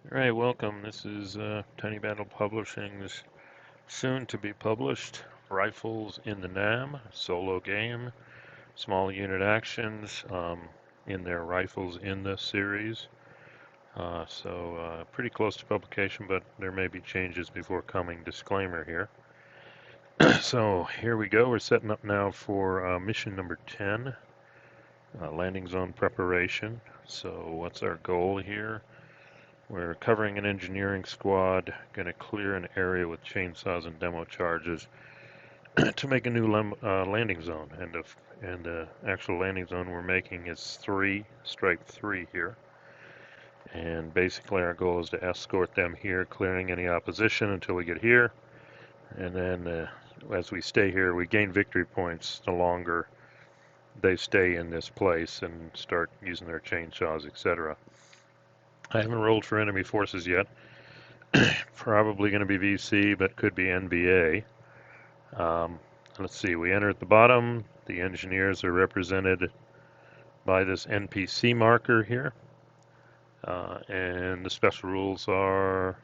All right, welcome. This is Tiny Battle Publishing's soon to be published Rifles in the NAM solo game, small unit actions in their Rifles in the series. Pretty close to publication, but there may be changes before coming. Disclaimer here. So here we go. We're setting up now for mission number 10, landing zone preparation. So what's our goal here? We're covering an engineering squad, going to clear an area with chainsaws and demo charges to make a new landing zone. And the actual landing zone we're making is 3, stripe 3 here. And basically our goal is to escort them here, clearing any opposition until we get here. And then as we stay here, we gain victory points the longer they stay in this place and start using their chainsaws, etc. I haven't rolled for enemy forces yet. Probably going to be VC, but could be NBA. Let's see, we enter at the bottom. The engineers are represented by this NPC marker here. And the special rules are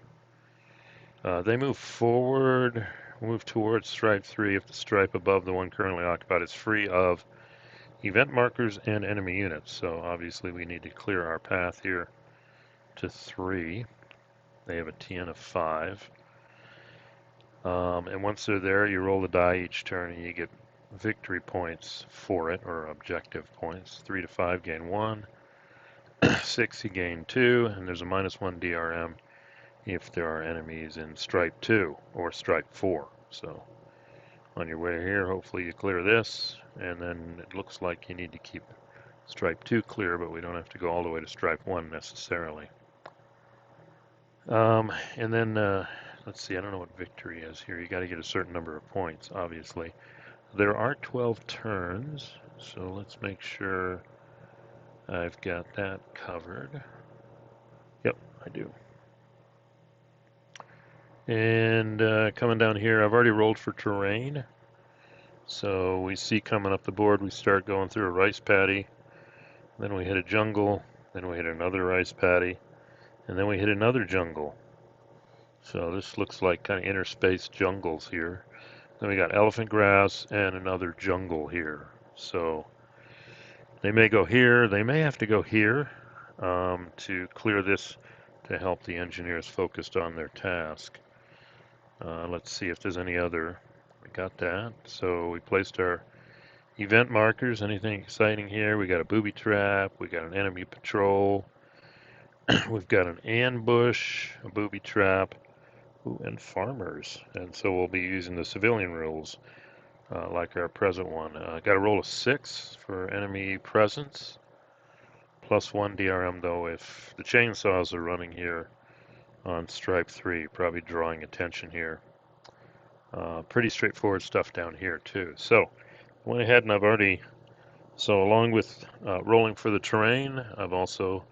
they move forward, move towards stripe 3 if the stripe above the one currently occupied is free of event markers and enemy units. So obviously we need to clear our path here to 3. They have a TN of 5. And once they're there, you roll the die each turn and you get victory points for it, or objective points. 3 to 5 gain 1, 6 you gain 2, and there's a -1 DRM if there are enemies in stripe 2 or stripe 4. So on your way here, hopefully you clear this, and then it looks like you need to keep stripe 2 clear, but we don't have to go all the way to stripe 1 necessarily. And then let's see, I don't know what victory is here. You got to get a certain number of points, obviously. There are 12 turns, so let's make sure I've got that covered. Yep, I do. And coming down here, I've already rolled for terrain. So we see coming up the board, we start going through a rice paddy, then we hit a jungle, then we hit another rice paddy, and then we hit another jungle. So this looks like kind of interspaced jungles here. Then we got elephant grass and another jungle here. So they may go here, they may have to go here to clear this to help the engineers focused on their task. Let's see if there's any other. We got that. So we placed our event markers. Anything exciting here? We got a booby trap. We got an enemy patrol. We've got an ambush, a booby trap, and farmers. And so we'll be using the civilian rules like our present one. Got a roll of 6 for enemy presence. +1 DRM though if the chainsaws are running here on stripe 3, probably drawing attention here. Pretty straightforward stuff down here too. So went ahead and I've already, so along with rolling for the terrain, I've also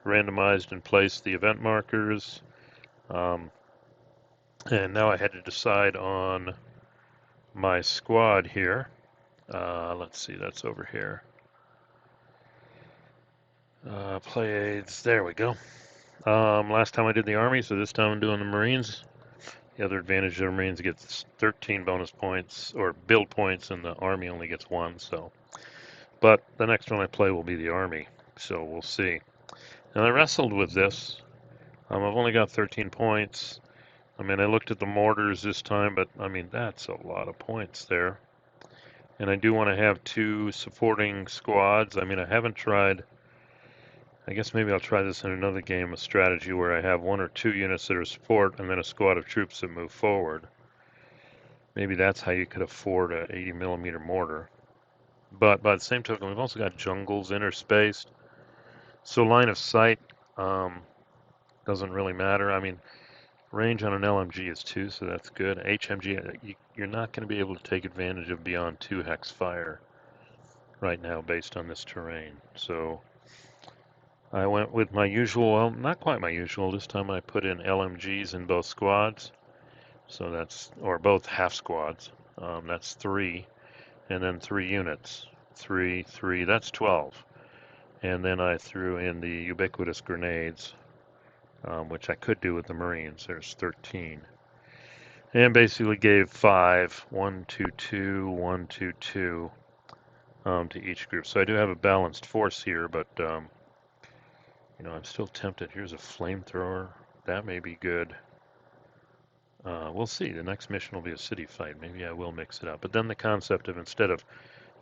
randomized and placed the event markers. And now I had to decide on my squad here. Let's see, that's over here. Play aids, there we go. Last time I did the Army, so this time I'm doing the Marines. The other advantage of the Marines gets 13 bonus points, or build points, and the Army only gets 1, so. But the next one I play will be the Army, so we'll see. And I wrestled with this. I've only got 13 points. I mean, I looked at the mortars this time, but I mean, that's a lot of points there. And I do want to have 2 supporting squads. I mean, I haven't tried, I guess maybe I'll try this in another game of strategy where I have 1 or 2 units that are support and then a squad of troops that move forward. Maybe that's how you could afford a 80mm mortar. But by the same token, we've also got jungles interspaced. So line of sight doesn't really matter. I mean, range on an LMG is 2, so that's good. HMG, you're not going to be able to take advantage of beyond 2 hex fire right now based on this terrain. So I went with my usual, well, not quite my usual. This time I put in LMGs in both squads. So that's, or both half squads. That's 3. And then 3 units. 3, 3, that's 12. And then I threw in the ubiquitous grenades which I could do with the Marines. There's 13. And basically gave 5, 1, 2, 2, 1, 2, 2 to each group. So I do have a balanced force here, but I'm still tempted. Here's a flamethrower. That may be good. We'll see. The next mission will be a city fight. Maybe I will mix it up. But then the concept of instead of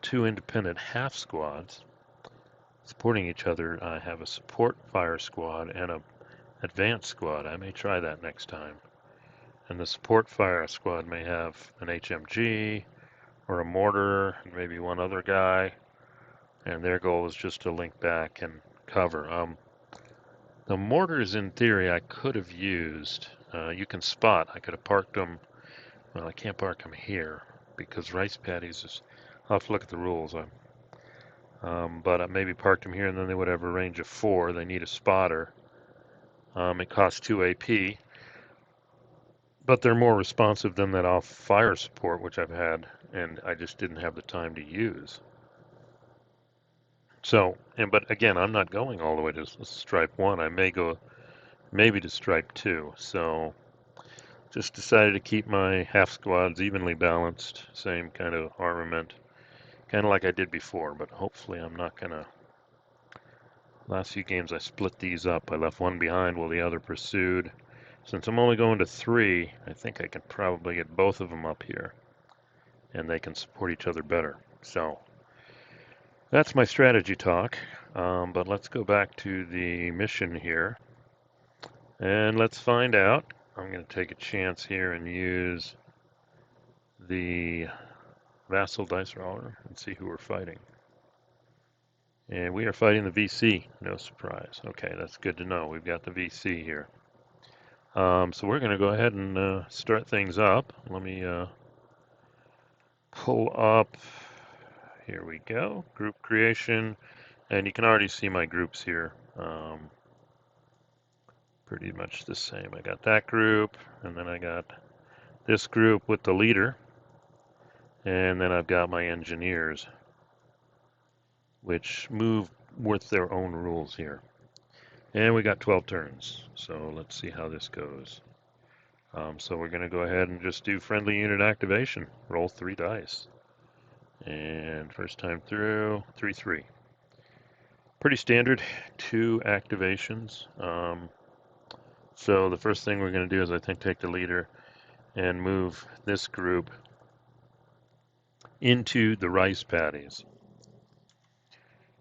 2 independent half squads supporting each other, I have a support fire squad and a advanced squad. I may try that next time. And the support fire squad may have an HMG or a mortar and maybe one other guy. And their goal is just to link back and cover. The mortars, in theory, I could have used. You can spot. I could have parked them. Well, I can't park them here because rice paddies is. I'll have to look at the rules. But I maybe parked them here, and then they would have a range of 4. They need a spotter. It costs 2 AP, but they're more responsive than that off fire support, which I've had, and I just didn't have the time to use. So, but again, I'm not going all the way to stripe 1. I may go maybe to stripe 2. So, just decided to keep my half squads evenly balanced, same kind of armament, kind of like I did before, but hopefully I'm not gonna. Last few games I split these up. I left one behind while the other pursued. Since I'm only going to 3, I think I can probably get both of them up here, and they can support each other better. So that's my strategy talk. But let's go back to the mission here, and let's find out. I'm going to take a chance here and use the Vassal Dice Roller and see who we're fighting. And we are fighting the VC, no surprise. Okay, that's good to know. We've got the VC here. So we're going to go ahead and start things up. Let me pull up. Here we go. Group creation. And you can already see my groups here. Pretty much the same. I got that group, and then I got this group with the leader. And then I've got my engineers, which move with their own rules here. And we got 12 turns, so let's see how this goes. So we're going to go ahead and just do friendly unit activation. Roll 3 dice. And first time through, 3-3. Pretty standard, 2 activations. So the first thing we're going to do is I think take the leader and move this group into the rice paddies.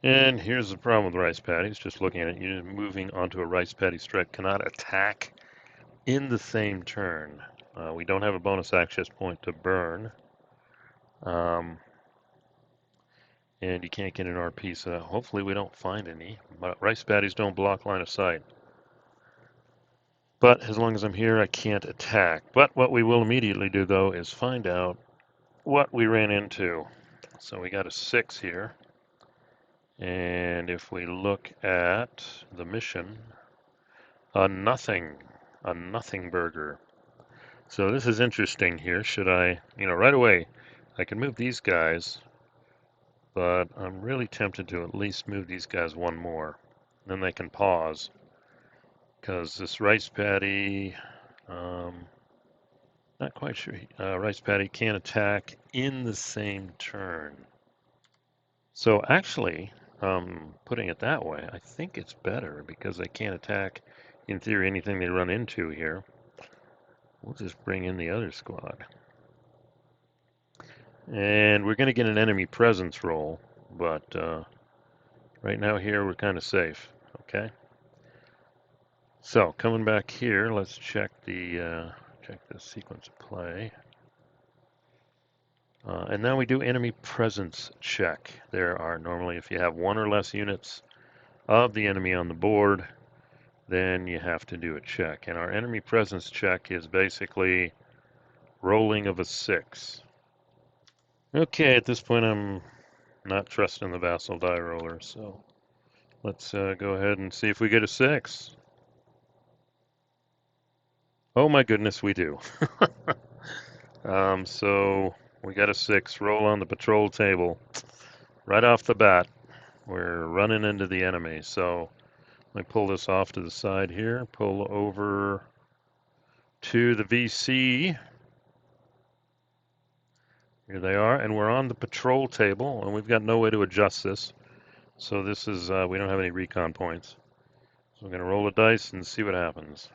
And here's the problem with rice paddies. Just looking at it, you're moving onto a rice paddy stripe cannot attack in the same turn. We don't have a bonus access point to burn. And you can't get an RP, so hopefully we don't find any. But rice paddies don't block line of sight. But as long as I'm here, I can't attack. But what we will immediately do, though, is find out what we ran into. So we got a 6 here. And if we look at the mission, a nothing burger. So this is interesting here. Should I, right away, I can move these guys, but I'm really tempted to at least move these guys one more. Then they can pause. Because this rice paddy, not quite sure, rice paddy can't attack in the same turn. So actually, putting it that way, I think it's better because they can't attack, in theory, anything they run into here. We'll just bring in the other squad. And we're going to get an enemy presence roll, but right now here we're kind of safe, okay? So coming back here, let's check the sequence of play. And now we do enemy presence check. There are normally, if you have 1 or less units of the enemy on the board, then you have to do a check. And our enemy presence check is basically rolling of a 6. Okay, at this point I'm not trusting the Vassal die roller, so let's go ahead and see if we get a 6. Oh my goodness, we do. So we got a 6. Roll on the patrol table. Right off the bat, we're running into the enemy. So I pull this off to the side here, pull over to the VC. Here they are, and we're on the patrol table, and we've got no way to adjust this. So this is, we don't have any recon points. So we're going to roll a dice and see what happens.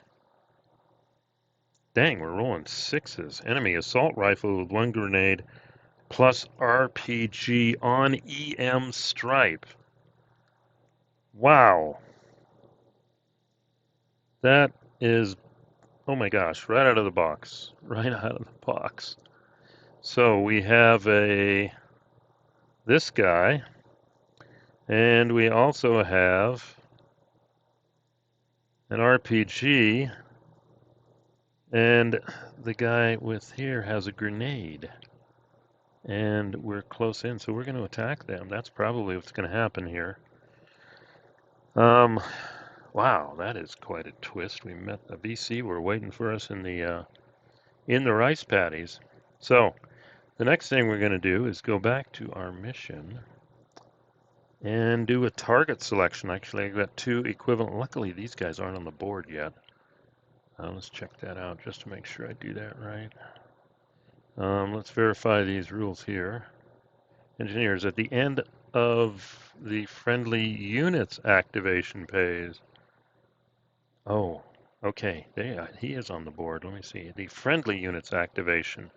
Dang, we're rolling sixes. Enemy assault rifle with 1 grenade plus RPG on EM stripe. Wow. That is, oh my gosh, right out of the box. Right out of the box. So we have this guy, and we also have an RPG, and the guy with here has a grenade. And we're close in, so we're going to attack them. That's probably what's going to happen here. Wow, that is quite a twist. We met a VC. We're waiting for us in the rice paddies. So the next thing we're going to do is go back to our mission and do a target selection. Actually, I've got 2 equivalent. Luckily, these guys aren't on the board yet. Let's check that out just to make sure I do that right. Let's verify these rules here. Engineers, at the end of the friendly units activation phase. Oh, okay. He is on the board. Let me see. The friendly units activation.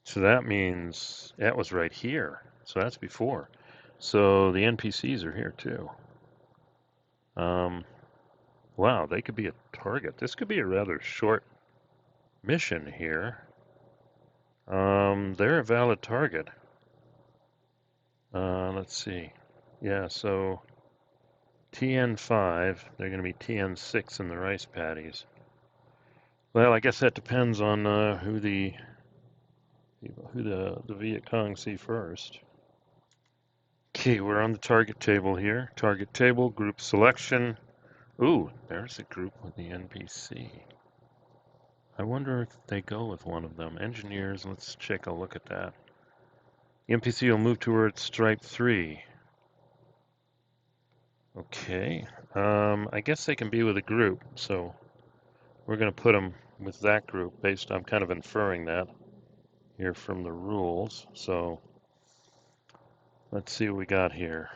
So that means that was right here. So that's before. So the NPCs are here too. Wow, they could be a target. This could be a rather short mission here. They're a valid target. Let's see. Yeah, so TN5, they're going to be TN6 in the rice paddies. Well, I guess that depends on who the Viet Cong see first. Okay, we're on the target table here. Target table, group selection. Ooh, there's a group with the NPC. I wonder if they go with one of them. Engineers, let's take a look at that. The NPC will move towards stripe 3. Okay, I guess they can be with a group, so we're going to put them with that group I'm kind of inferring that here from the rules. So let's see what we got here.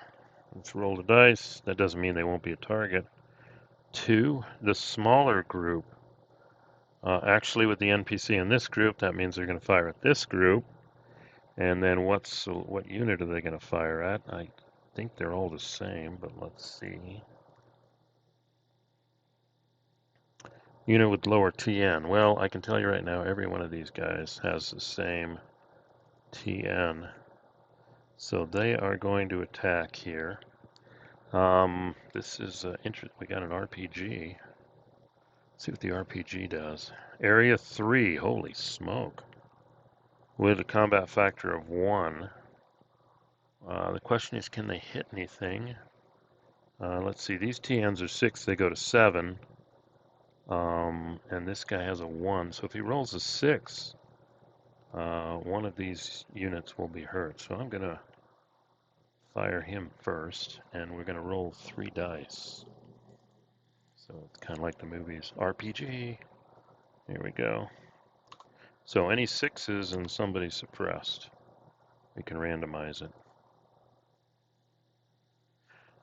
Let's roll the dice. That doesn't mean they won't be a target. 2, the smaller group. Actually, with the NPC in this group, that means they're going to fire at this group. And then what unit are they going to fire at? I think they're all the same, but let's see. Unit with lower TN. Well, I can tell you right now, every one of these guys has the same TN. So they are going to attack here. This is interesting. We got an RPG. Let's see what the RPG does. Area 3, holy smoke. With a combat factor of 1. The question is, can they hit anything? Let's see, these TNs are 6, they go to 7. And this guy has a 1, so if he rolls a 6, one of these units will be hurt. So I'm going to fire him first, and we're going to roll 3 dice. So it's kind of like the movies. RPG. Here we go. So any 6s and somebody suppressed, we can randomize it.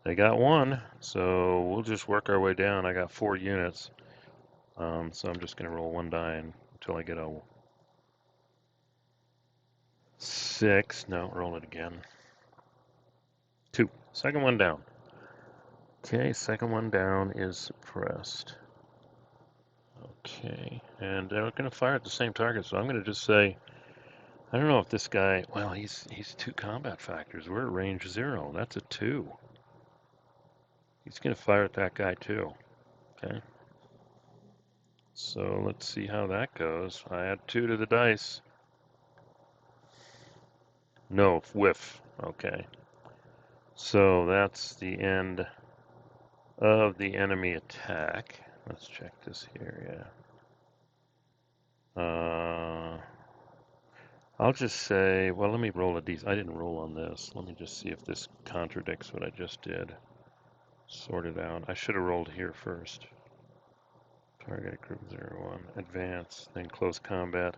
They got 1, so we'll just work our way down. I got 4 units, so I'm just going to roll 1 die until I get a 6. No, roll it again. 2. Second one down. Okay, second one down is suppressed. Okay, and they're going to fire at the same target, so I'm going to just say, I don't know if this guy, well, he's 2 combat factors. We're at range 0. That's a 2. He's going to fire at that guy too. Okay. So let's see how that goes. I add 2 to the dice. No, whiff. Okay. So that's the end of the enemy attack. Let's check this here, yeah. I'll just say, well, let me roll a d. I didn't roll on this. Let me just see if this contradicts what I just did. sort it out. I should have rolled here first. Target group 01, advance, then close combat.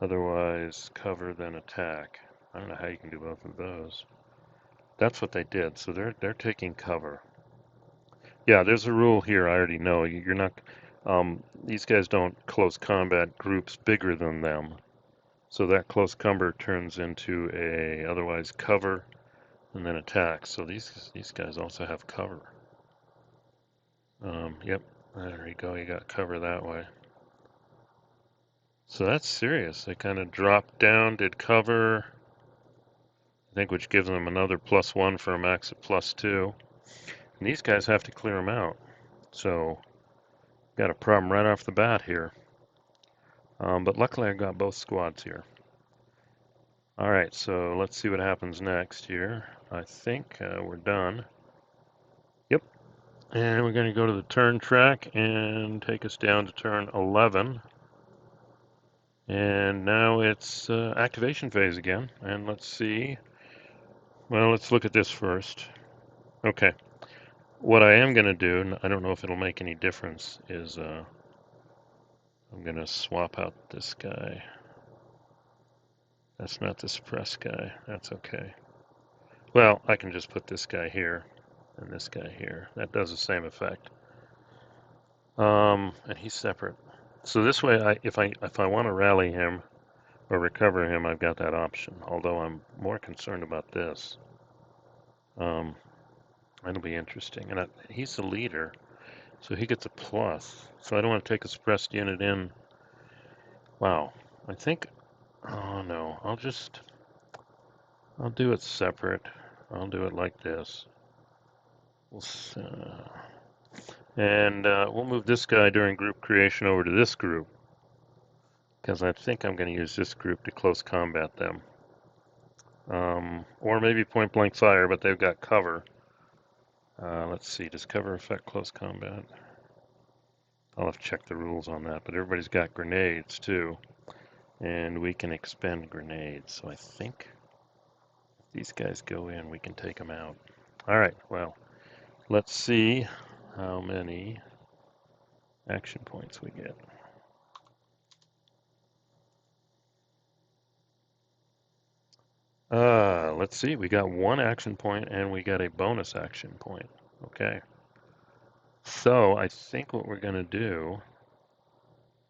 Otherwise, cover, then attack. I don't know how you can do both of those. That's what they did. So they're taking cover. Yeah, there's a rule here. I already know. You're not. These guys don't close combat groups bigger than them. So that close cover turns into a otherwise cover and then attack. So these guys also have cover. Yep. There you go. You got cover that way. So that's serious. They kind of dropped down, did cover. I think which gives them another +1 for a max of +2. And these guys have to clear them out. So got a problem right off the bat here. But luckily I got both squads here. All right, so let's see what happens next here. I think we're done. Yep. And we're going to go to the turn track and take us down to turn 11. And now it's activation phase again. And let's see. Well, let's look at this first. Okay. What I am going to do, and I don't know if it'll make any difference, is I'm going to swap out this guy. That's not the suppress guy. That's okay. Well, I can just put this guy here and this guy here. That does the same effect. And he's separate. So this way, if I want to rally him or recover him, I've got that option. Although I'm more concerned about this. That'll be interesting. And he's the leader, so he gets a plus. So I don't want to take a suppressed unit in. Wow. I think. Oh no. I'll do it separate. I'll do it like this. And we'll move this guy during group creation over to this group, because I think I'm going to use this group to close combat them. Or maybe point blank fire, but they've got cover. Let's see, does cover affect close combat? I'll have to check the rules on that, but everybody's got grenades too. And we can expend grenades, so I think if these guys go in, we can take them out. All right, well, let's see how many action points we get. Let's see, we got 1 action point and we got a bonus action point. Okay. So I think what we're going to do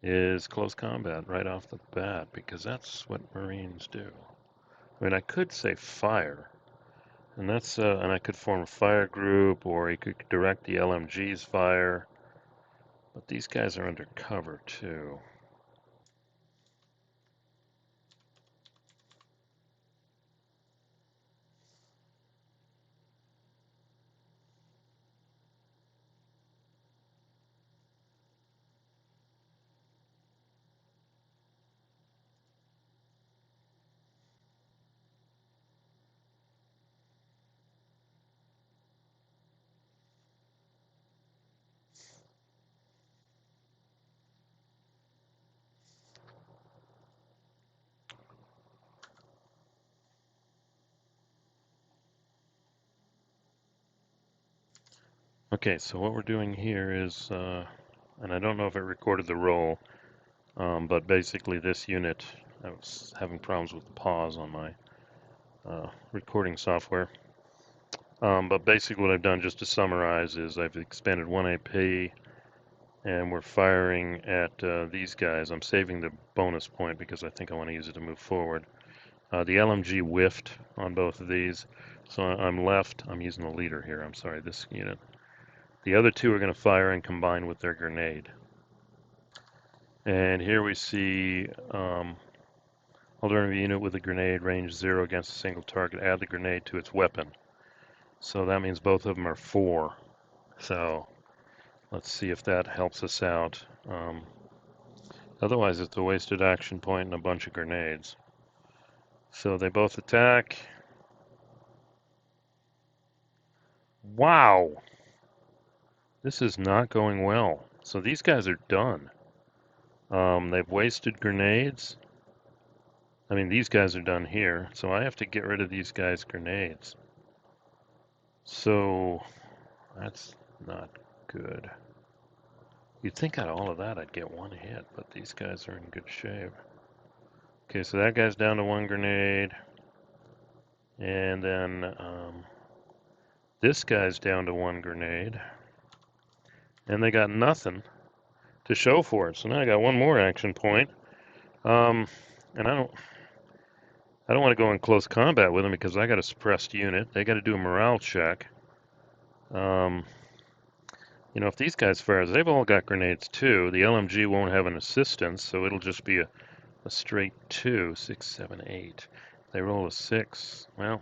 is close combat right off the bat, because that's what Marines do. I mean, I could say fire, and and I could form a fire group, or you could direct the LMG's fire, but these guys are under cover too. Okay, so what we're doing here is, and I don't know if it recorded the roll, but basically this unit, I was having problems with the pause on my recording software. But basically what I've done, just to summarize, is I've expended 1 AP, and we're firing at these guys. I'm saving the bonus point because I think I want to use it to move forward. The LMG whiffed on both of these, so I'm using the leader here, I'm sorry, this unit. The other 2 are going to fire and combine with their grenade. And here we see alternative unit with a grenade, range 0 against a single target, add the grenade to its weapon. So that means both of them are 4. So let's see if that helps us out. Otherwise, it's a wasted action point and a bunch of grenades. So they both attack. Wow! This is not going well. So these guys are done. They've wasted grenades. I mean, these guys are done here. So I have to get rid of these guys' grenades. So That's not good. You'd think out of all of that I'd get one hit, but these guys are in good shape. Okay, so that guy's down to one grenade. And then this guy's down to one grenade. And they got nothing to show for it. So now I got one more action point. And I don't want to go in close combat with them because I got a suppressed unit. They got to do a morale check. You know, if these guys fire, they've all got grenades too. The LMG won't have an assistance, so it'll just be a straight 2, 6, 7, 8. They roll a 6. Well,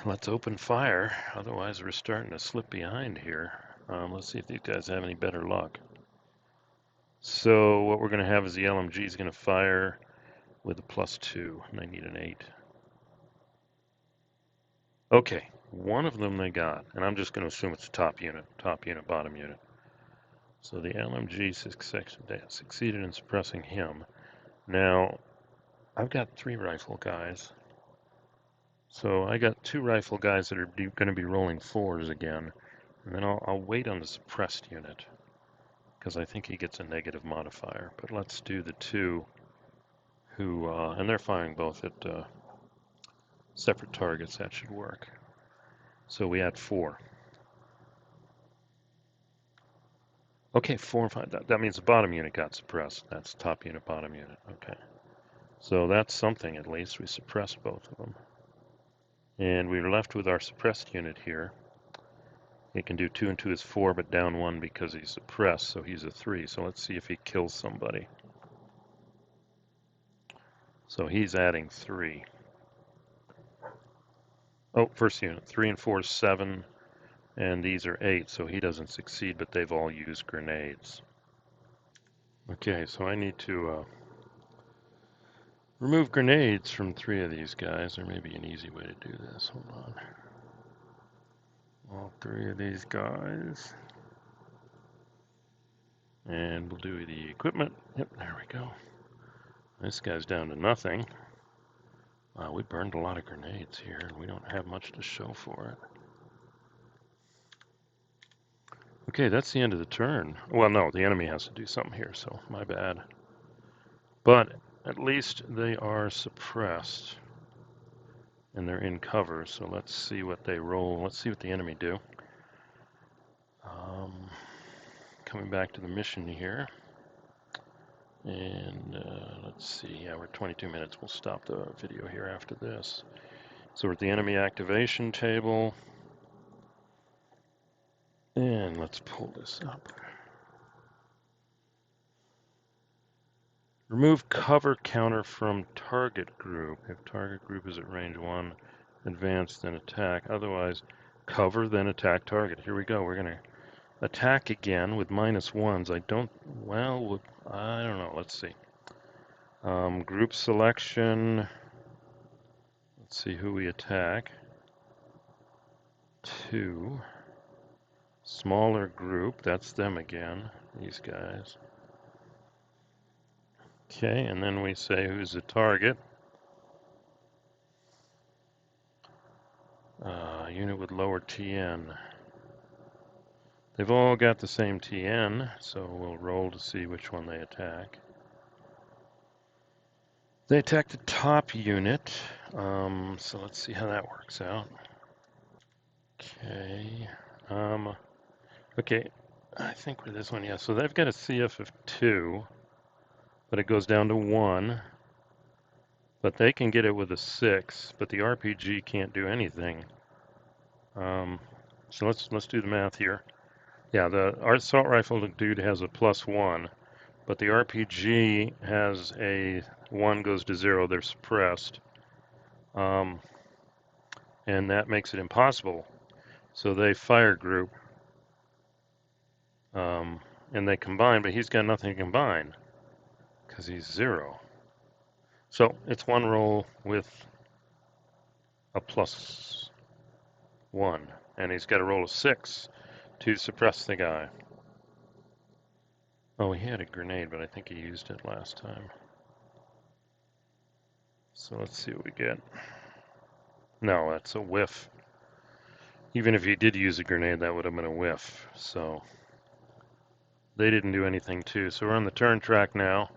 let's open fire. Otherwise, we're starting to slip behind here. Let's see if these guys have any better luck. So what we're going to have is the LMG is going to fire with a +2, and I need an 8. Okay, one of them they got, and I'm just going to assume it's top unit, bottom unit. So the LMG succeeded in suppressing him. Now, I've got 3 rifle guys. So I got 2 rifle guys that are going to be rolling 4s again. And then I'll wait on the suppressed unit, because I think he gets a negative modifier. But let's do the 2 who, and they're firing both at separate targets. That should work. So we add 4. Okay, 4 and 5. That means the bottom unit got suppressed. That's top unit, bottom unit. Okay. So that's something at least. We suppressed both of them. And we're left with our suppressed unit here. He can do 2 and 2 is 4, but down 1 because he's suppressed, so he's a 3. So let's see if he kills somebody. So he's adding 3. Oh, first unit. 3 and 4 is 7, and these are 8, so he doesn't succeed, but they've all used grenades. Okay, so I need to remove grenades from 3 of these guys. There may be an easy way to do this. Hold on. All 3 of these guys. And we'll do the equipment. Yep, there we go. This guy's down to nothing. Wow, we burned a lot of grenades here, and we don't have much to show for it. Okay, that's the end of the turn. Well, no, the enemy has to do something here, so my bad. But at least they are suppressed, and they're in cover, so let's see what they roll. Let's see what the enemy do. Coming back to the mission here. And let's see, yeah, we're 22 minutes. We'll stop the video here after this. So we're at the enemy activation table. And let's pull this up. Remove cover counter from target group. If target group is at range 1, advance, then attack. Otherwise, cover, then attack target. Here we go. We're going to attack again with -1s. I don't know. Let's see. Group selection. Let's see who we attack. 2. Smaller group. That's them again. These guys. Okay, and then we say who's the target. Unit with lower TN. They've all got the same TN, so we'll roll to see which one they attack. They attack the top unit, so let's see how that works out. Okay, okay, I think with this one, yeah, so they've got a CF of 2, but it goes down to 1. But they can get it with a 6, but the RPG can't do anything. So let's do the math here. Yeah, the assault rifle dude has a +1, but the RPG has a 1 goes to 0. They're suppressed, and that makes it impossible. So they fire group, and they combine, but he's got nothing to combine because he's 0. So it's 1 roll with a +1, and he's got to roll a 6 to suppress the guy. Oh, he had a grenade, but I think he used it last time. So let's see what we get. No, that's a whiff. Even if he did use a grenade, that would have been a whiff. So they didn't do anything too. So we're on the turn track now.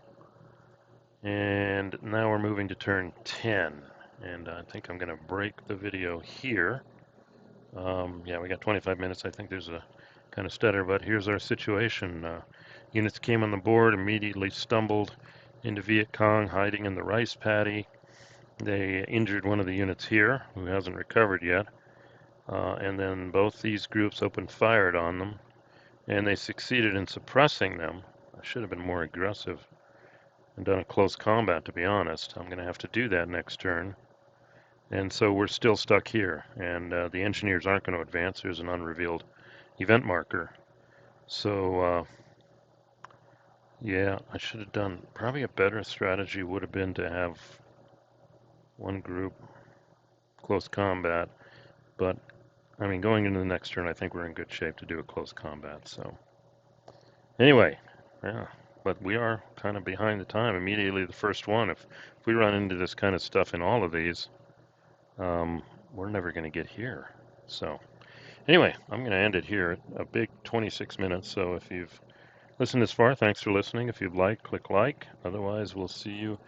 And now we're moving to turn 10. And I think I'm going to break the video here. Yeah, we got 25 minutes. I think there's a kind of stutter, but here's our situation. Units came on the board, immediately stumbled into Viet Cong hiding in the rice paddy. They injured one of the units here, who hasn't recovered yet. And then both these groups opened fire on them, and they succeeded in suppressing them. I should have been more aggressive and done a close combat, to be honest. I'm going to have to do that next turn. And so we're still stuck here, and the engineers aren't going to advance. There's an unrevealed event marker. So, yeah, I should have done, probably a better strategy would have been to have one group close combat. But, I mean, going into the next turn, I think we're in good shape to do a close combat. So, anyway, yeah, but we are kind of behind the time. Immediately the first one, if we run into this kind of stuff in all of these, we're never going to get here. So, anyway, I'm going to end it here. A big 26 minutes. So if you've listened this far, thanks for listening. If you'd like, click like. Otherwise, we'll see you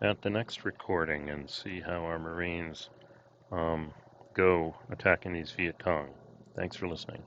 at the next recording and see how our Marines go attacking these Viet Cong. Thanks for listening.